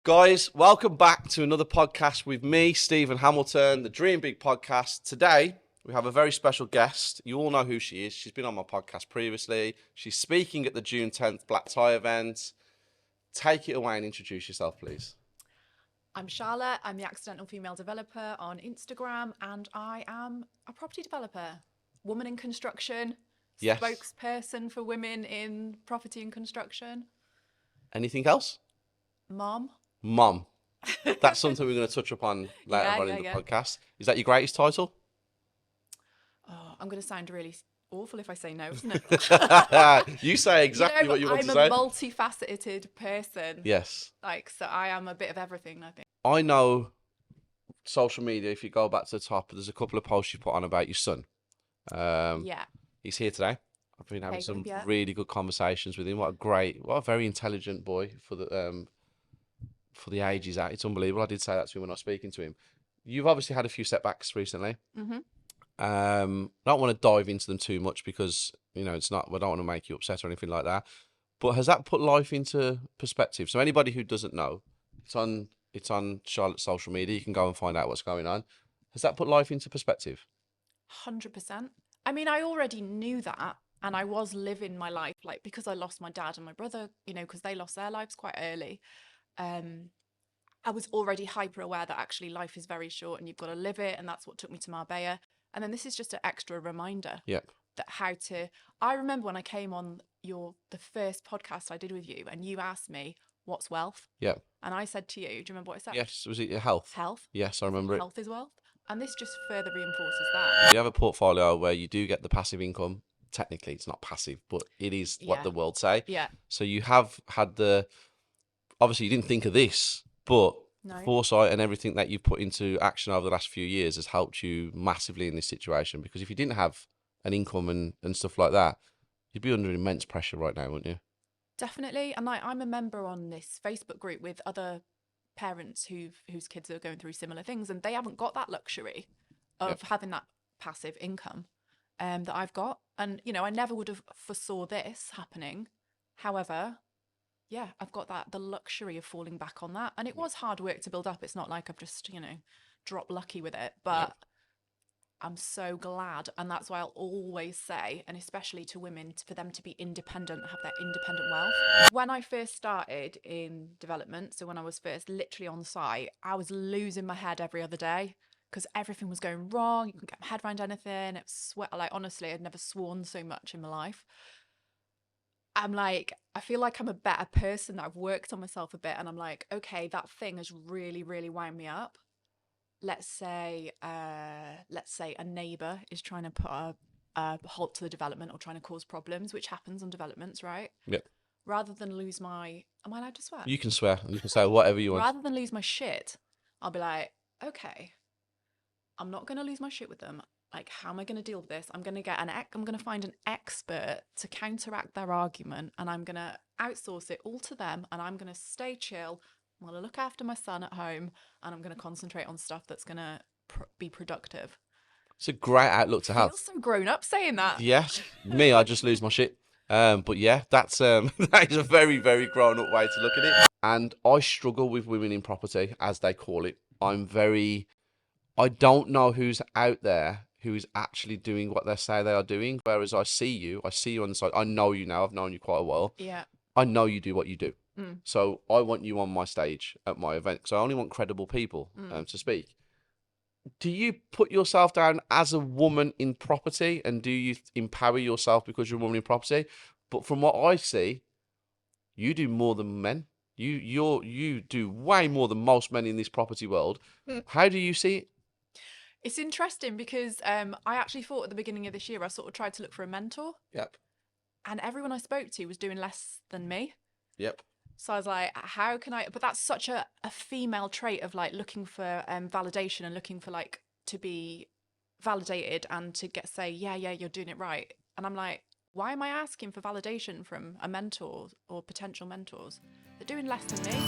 Guys, welcome back to another podcast with me, Stephen Hamilton, the Dream Big podcast. Today, we have a very special guest. You all know who she is. She's been on my podcast previously. She's speaking at the June 10th Black Tie event. Take it away and introduce yourself, please. I'm Charlotte. I'm the Accidental Female Developer on Instagram, and I am a property developer, woman in construction, Yes. spokesperson for women in property and construction, Anything else? mom. Mum. That's something we're going to touch upon later on in the podcast. Is that your greatest title? Oh, I'm going to sound really awful if I say no, isn't it? You say exactly what you want to say. I'm a multifaceted person. Yes. So I am a bit of everything, I think. I know social media, if you go back to the top, there's a couple of posts you put on about your son. Yeah. He's here today. I've been having some really good conversations with him. What a very intelligent boy for the age he's at. It's unbelievable. I did say that to him when I was speaking to him. You've obviously had a few setbacks recently. Mm-hmm. I don't want to dive into them too much because, it's not, I don't want to make you upset or anything like that. But has that put life into perspective? So anybody who doesn't know, it's on Charlotte's social media. You can go and find out what's going on. Has that put life into perspective? 100%. I mean, I already knew that, and I was living my life, because I lost my dad and my brother, because they lost their lives quite early. I was already hyper aware that actually life is very short and you've got to live it, and that's what took me to Marbella. And then this is just an extra reminder that I remember when I came on the first podcast I did with you, and you asked me, what's wealth? Yeah. And I said to you, do you remember what I said? Yes. Was it your health? Health. Yes, I remember it. Health is wealth. And this just further reinforces that. You have a portfolio where you do get the passive income. Technically, it's not passive, but it is what the world say. Yeah. So you have had obviously you didn't think of this, but foresight and everything that you've put into action over the last few years has helped you massively in this situation. Because if you didn't have an income and stuff like that, you'd be under immense pressure right now, wouldn't you? Definitely. And I'm a member on this Facebook group with other parents whose kids are going through similar things, and they haven't got that luxury of having that passive income that I've got. And, I never would have foresaw this happening. However, I've got the luxury of falling back on that. And it was hard work to build up. It's not like I've just, dropped lucky with it. But I'm so glad. And that's why I'll always say, and especially to women, for them to be independent, have their independent wealth. When I first started in development, so when I was first literally on site, I was losing my head every other day because everything was going wrong. You couldn't get my head around anything. It was honestly, I'd never sworn so much in my life. I feel like I'm a better person. I've worked on myself a bit, and I'm like, okay, that thing has really, really wound me up. Let's say a neighbour is trying to put a halt to the development or trying to cause problems, which happens on developments, right? Yep. Rather than lose my... Am I allowed to swear? You can swear. You can say whatever you want. Rather than lose my shit, I'll be like, okay, I'm not going to lose my shit with them. How am I going to deal with this? I'm going to find an expert to counteract their argument, and I'm going to outsource it all to them, and I'm going to stay chill. I'm going to look after my son at home, and I'm going to concentrate on stuff that's going to be productive. It's a great outlook to have. I feel so grown up saying that. Yes. Me, I just lose my shit. But yeah, that's that is a very, very grown up way to look at it. And I struggle with women in property, as they call it. I don't know who's out there who is actually doing what they say they are doing. Whereas I see you on the side. I know you now. I've known you quite a while. Yeah. I know you do what you do. So I want you on my stage at my event because I only want credible people to speak. Do you put yourself down as a woman in property, and do you empower yourself because you're a woman in property? But from what I see, you do more than men. You do way more than most men in this property world. How do you see it? It's interesting because I actually thought at the beginning of this year, I sort of tried to look for a mentor. Yep. And everyone I spoke to was doing less than me. Yep. So I was like, how can I... But that's such a female trait of looking for validation and looking for to be validated and to say, yeah, you're doing it right. And I'm like, why am I asking for validation from a mentor or potential mentors? They're doing less than me.